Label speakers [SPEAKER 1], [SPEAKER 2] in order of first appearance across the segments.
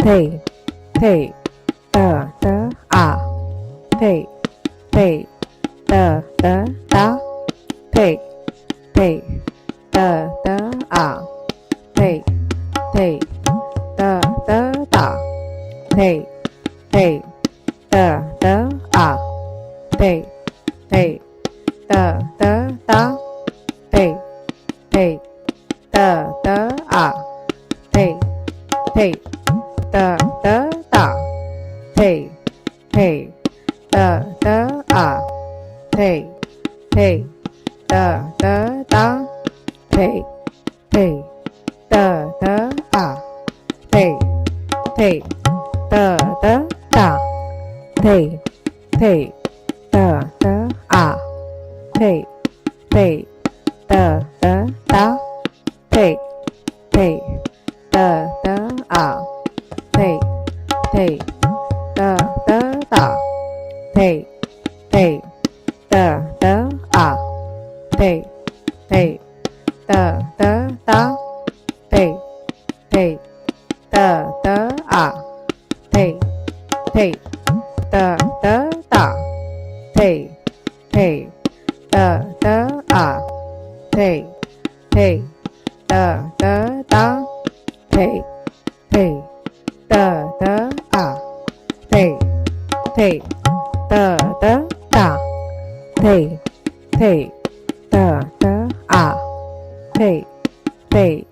[SPEAKER 1] thị thị tờ tớ thị thị tờ tớ tá thị thị tờ tớ thị thị tờ tớ tả thị thị tờ tớ thị thị tờ tớ tá thị thị tờ tớ thị thị tờ tớ tả thị thị tờ tớ thị thị tờ tớ tá thị thị tờ tớ thị thị tờ tớ tả thị thị tờ tớ thị thị tờ tớ tá thị thị tờ tớ thị thị tờ tớ tả thị thị tờ tớ thị thị tờ tớ tá thị thị tờ tớ thị thị tờ tớ tả thị thị tờ tớ thị thị tờ tớ tá thị thị tờ tớ thị thị tờ tớ tả thị thị tờ tớ thị thị tờ tớ tá thị thị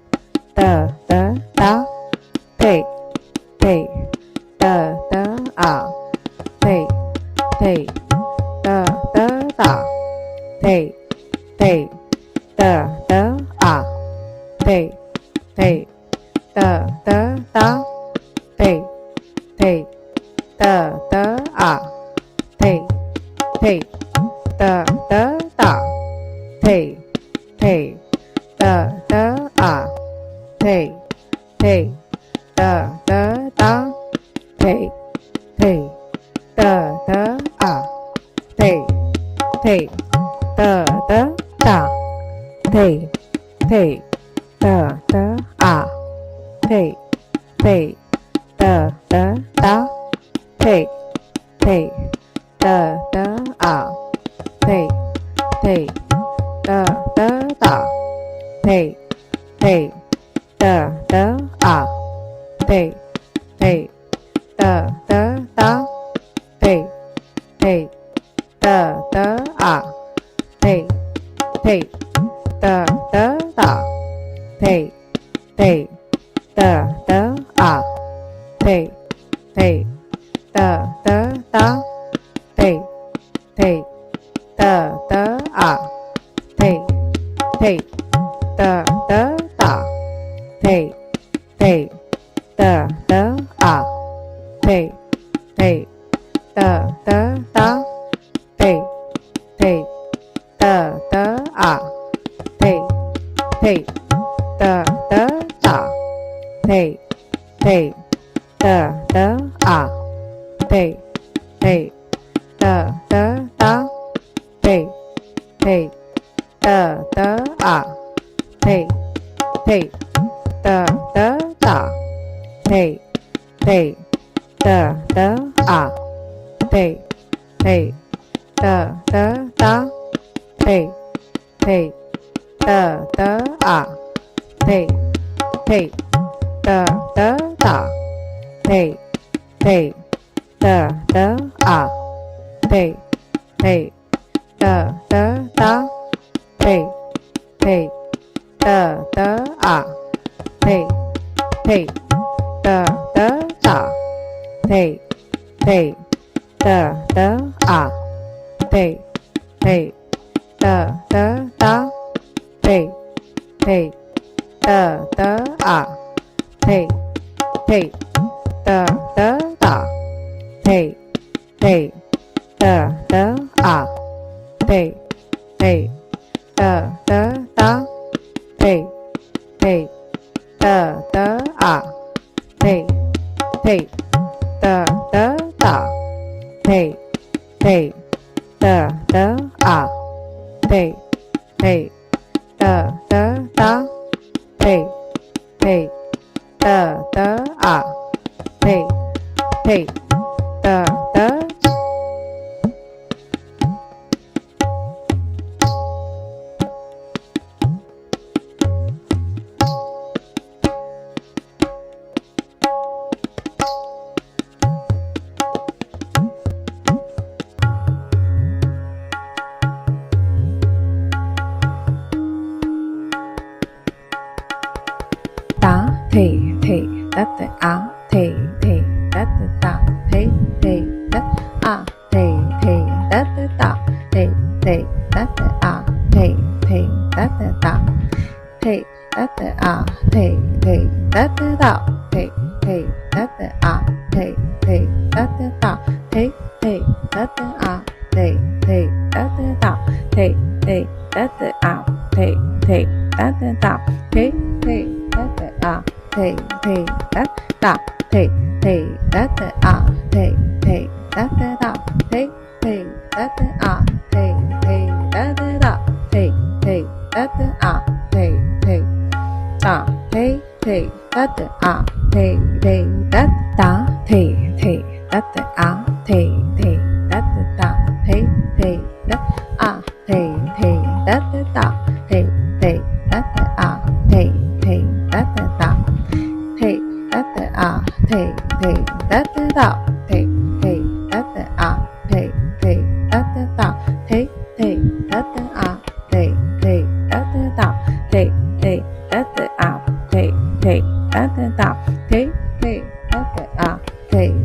[SPEAKER 1] tờ tớ thị thị tờ tớ tả thị thị tờ tớ thị thị tờ tớ tá thị thị tờ tớ thị thị tờ tớ tả thị thị tờ tớ thị thị tờ tớ tá thị thị tờ tớ thị thị tờ tớ tả thị thị tờ tớ thị thị tờ tớ tá thị thị tờ tớ thị thị tờ tớ tả thị thị tờ tớ thị thị tờ tớ tá thị thị tờ tớ thị thị tờ tớ tả thị thị tờ tớ thị thị tờ tớ tá thị thị tờ tớ thị thị tờ tớ tả thị thị tờ tớ thị thị tờ tớ tá thị thị tờ tớ thị thị tờ tớ tả thị thị tờ tớ thị thị tờ tớ tá thị thị tờ tớ thị thị tờ tớ tả thị thị tờ tớ thị thị tờ tớ tá thị thị tờ tớ thị thị tờ tớ tả thị thị tờ tớ thị thị tờ tớ tá thị thị tờ tớ thị thị tờ tớ tả thị thị tờ tớ thị thị tờ tớ tá thị thị tờ tớ thị thị tờ tớ tả thị thị tờ tớ thị thị tờ tớ tá thị thị tờ tớ thị thị tờ tớ tả thị thị tờ tớ thị thị tờ tớ tá thị thị tờ tớ thị thì đất á thì đất ta thì đất à thì đất ta thì đất à thì đất ta thì đất à thì đất ta thì đất à thì đất ta thì đất à thì đất ta thì đất à thì đất ta thì đất à thì đất ta thì đất à thì đất ta thì đất à thì đất ta thì đất à thì ta thì đất à thì đất ta thì đất à thì đất ta thì đất à thì đất ta thì đất à thì đất ta thì đất à thì đất ta thì đất à thì đất ta thì đất à thì đất ta thì đất à thì đất ta thì đất à thì đất ta thì đất à thì đất ta thì đất à thì đất ta thì đất à thì ta thì đất à thì đất ta thì đất à thì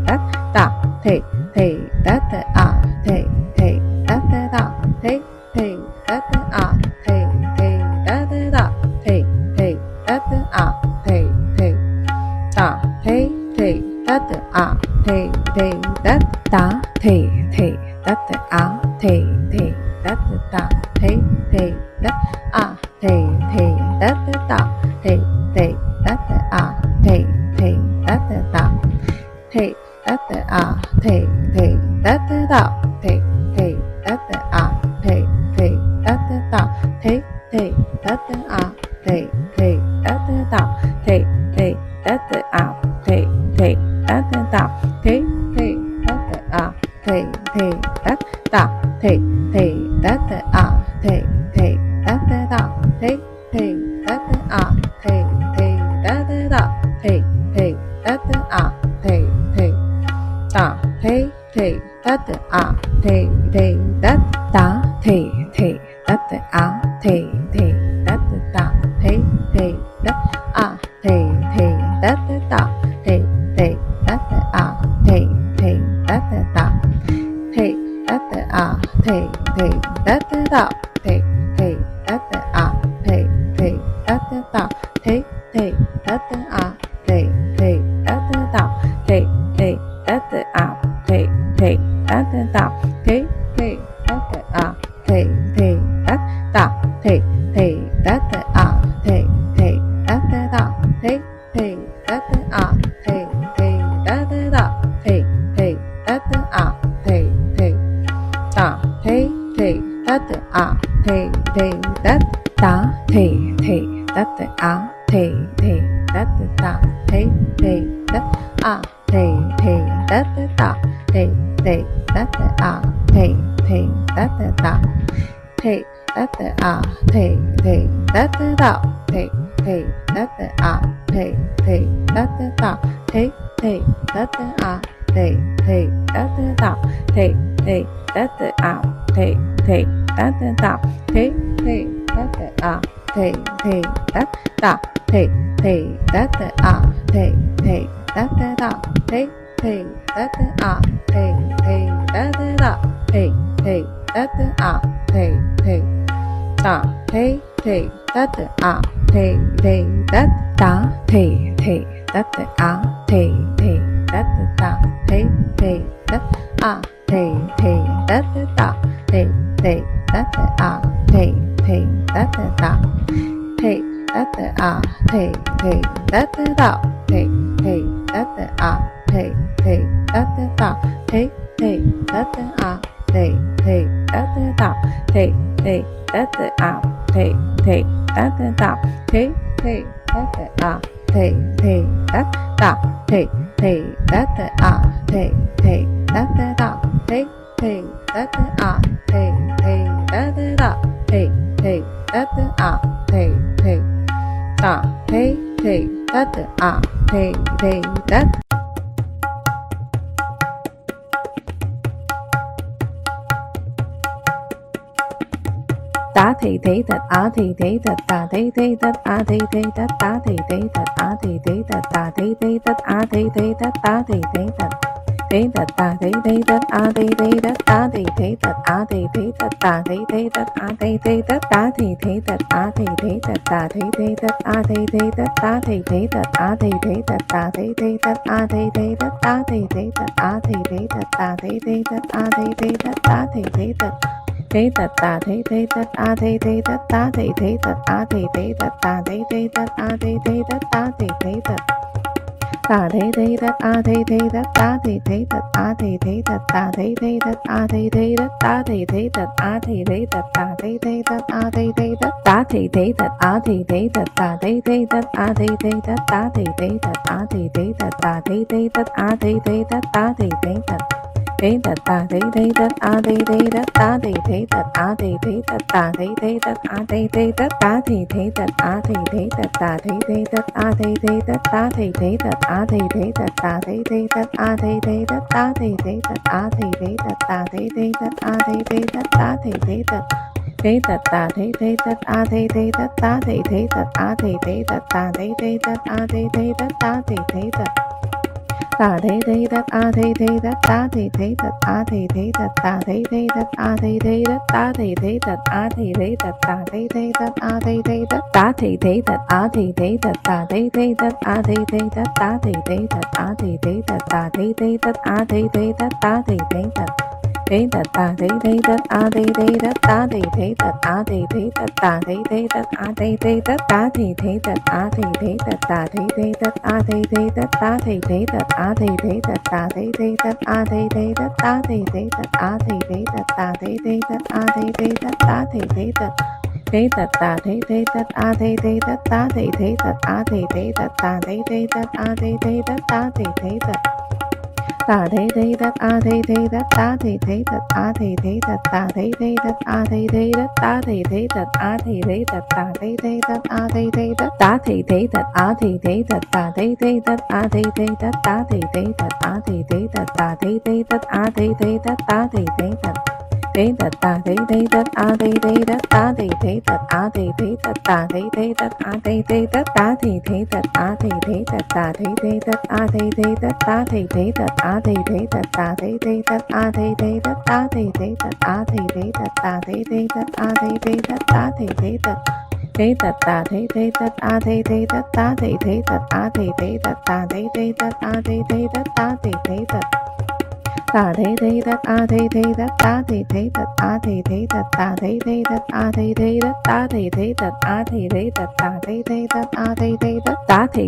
[SPEAKER 1] đất ta thì đất à thì đất ta thì đất à thì đất ta thì đất à thì đất ta thì đất à thì đất ta thì đất à thì đất ta thì đất à thì đất ta thì đất à thì đất ta thì đất à thì đất ta thì đất à thì đất ta thì đất à thì ta thì đất à thì đất ta thì đất à thì đất ta thì đất à thì đất ta thì đất à thì đất ta thì đất à thì đất ta thì đất à thì đất ta thì đất à thì đất ta thì đất à thì đất ta thì đất à thì đất ta thì đất à thì đất ta thì đất à thì đất ta thì đất à thì ta thì đất à thì đất ta thì đất à thì đất ta thì đất à thì đất ta thì đất à thì đất ta thì đất à thì đất ta thì đất à thì đất ta thì đất à thì đất ta thì đất à thì đất ta thì đất à thì đất ta thì đất à thì đất ta thì đất à thì đất ta thì đất à thì ta thì đất à thì đất ta thì đất à thì đất ta thì đất à thì đất ta thì đất à thì đất ta thì đất à thì đất ta thì đất à thì đất ta thì đất à thì đất ta thì đất à thì đất ta thì đất à thì đất ta thì đất à thì đất ta thì đất à thì đất ta thì đất à thì ta thì đất à thì đất tá thì thế thật á thì thế thật tà thế thế tất á thế thế tất tá thì thế thật á thì thế thật tà thế thế tất á thế thế tất tá thì thế thật thế thật tà thế thế tất á thế thế tất tá thì thế thật á thì thế thật tà thế thế tất á thế thế tất tá thì thế thật á thì thế thật tà thế thế tất á thế thế tất tá thì thế thật á thì thế thật tà thế thế tất á thế thế tất tá thì thế thật á thì thế thật tà thế thế tất á thế thế tất tá thì thế thật thế thật tà thế thế tất á thế thế tất tá thì thế thật á thì thế thật tà thế thế tất á thế thế tất tá thì thế thật tà thế thế tất á thế thế tất tá thì thế thật á thì thế thật tà thế thế tất á thế thế tất tá thì thế thật á thì thế thật tà thế thế tất á thế thế tất tá thì thế thật á thì thế thật tà thế thế tất á thế thế tất tá thì thế thật á thì thế thật tà thế thế tất á thế thế tất tá thì thế thật thế thật tà thế thế tất á thế thế tất tá thì thế thật á thì thế thật tà thế thế tất á thế thế tất tá thì thế thật á thì thế thật tà thế thế tất á thế thế tất tá thì thế thật á thì thế thật tà thế thế tất á thế thế tất tá thì thế thật á thì thế thật tà thế thế tất á thế thế tất tá thì thế thật thế thật tà thế thế tất á thế thế tất tá thì thế thật á thì thế thật tà thế thế tất á thế thế tất tá thì thế thật tà thế thế tất á thế thế tất tá thì thế thật á thì thế thật tà thế thế tất á thế thế tất tá thì thế thật á thì thế thật tà thế thế tất á thế thế tất tá thì thế thật á thì thế thật tà thế thế tất á thế thế tất tá thì thế thật á thì thế thật tà thế thế tất á thế thế tất tá thì thế thật thế thật tà thế thế tất á thế thế tất tá thì thế thật á thì thế thật tà thế thế tất á thế thế tất tá thì thế thật á thì thế thật tà thế thế tất á thế thế tất tá thì thế thật á thì thế thật tà thế thế tất á thế thế tất tá thì thế thật á thì thế thật tà thế thế tất á thế thế tất tá thì thế thật tà thế thế tất á thế thế tất tá thì thế thật á thì thế thật tà thế thế tất á thế thế tất tá thì thế thật tà thế thế tất á thế thế tất tá thì thế thật á thì thế thật tà thế thế tất á thế thế tất tá thì thế thật á thì thế thật tà thế thế tất á thế thế tất tá thì thế thật á thì thế thật tà thế thế tất á thế thế tất tá thì thế thật á thì thế thật tà thế thế tất á thế thế tất tá thì thế thật tà thế thế tất á thế thế tất tá thì thế thật á thì thế thật tà thế thế tất á thế thế tất tá thì thế thật á thì thế thật tà thế thế tất á thế thế tất tá thì thế thật á thì thế thật tà thế thế tất á thế thế tất tá thì thế thật á thì thế thật tà thế thế tất á thế thế tất tá thì thế thật tà thế thế tất á thế thế tất tá thì thế thật á thì thế thật tà thế thế tất á thế thế tất tá thì thế thật tà thế thế tất á thế thế tất tá thì thế thật á thì thế thật tà thế thế tất á thế thế tất tá thì thế thật á thì thế thật tà thế thế tất á thế thế tất tá thì thế thật á thì thế thật tà thế thế tất á thế thế tất tá thì thế thật á thì thế thật tà thế thế tất á thế thế tất tá thì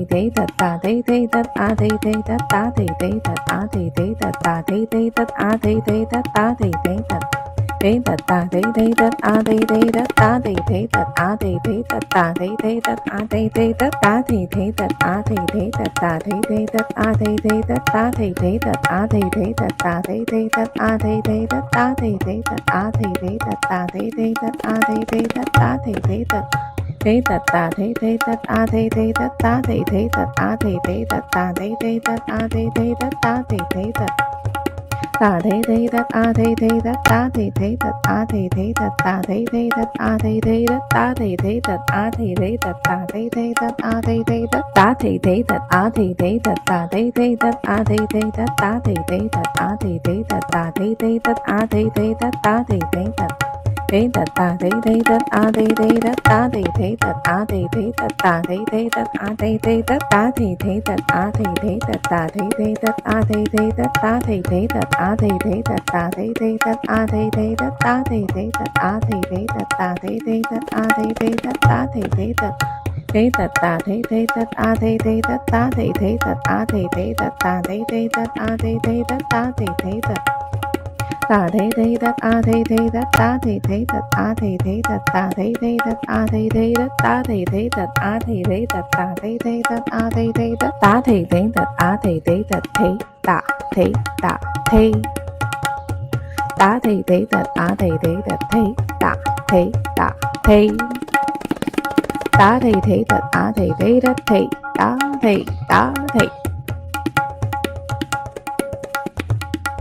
[SPEAKER 1] thế thật tà thế thế tất á thế thế tất tá thì thế thật á thì thế thật tà thế thế tất á thế thế tất tá thì thế thật á thì thế thật tà thế thế tất á thế thế tất tá thì thế thật á thì thế thật tà thế thế tất á thế thế tất tá thì thế thật á thì thế thật tà thế thế tất á thế thế tất tá thì thế thật tà thế thế tất á thế thế tất tá thì thế thật á thì thế thật tà thế thế tất á thế thế tất tá thì thế thật tà thế thế tất á thế thế tất tá thì thế thật á thì thế thật tà thế thế tất á thế thế tất tá thì thế thật á thì thế thật tà thế thế tất á thế thế tất tá thì thế thật á thì thế thật tà thế thế tất á thế thế tất tá thì thế thật á thì thế thật tà thế thế tất á thế thế tất tá thì thế thật tà thế thế tất á thế thế tất tá thì thế thật á thì thế thật tà thế thế tất á thế thế tất tá thì thế thật á thì thế thật tà thế thế tất á thế thế tất tá thì thế thật á thì thế thật tà thế thế tất á thế thế tất tá thì thế thật á thì thế thật tà thế thế tất á thế thế tất tá thì thế thật tà thế thế tất á thế thế tất tá thì thế thật á thì thế thật tà thế thế tất á thế thế tất tá thì thế thật tà thế thế tất á thế thế tất tá thì thế thật á thì thế thật tà thế thế tất á thế thế tất tá thì thế thật á thì thế thật tà thế thế tất á thế thế tất tá thì thế thật á thì thế thật thế tà thế tà thế tá thì thế thật á thì thế thật thế tà thế tà thế tá thì thế thật á thì thế thật thế tá thì tá thế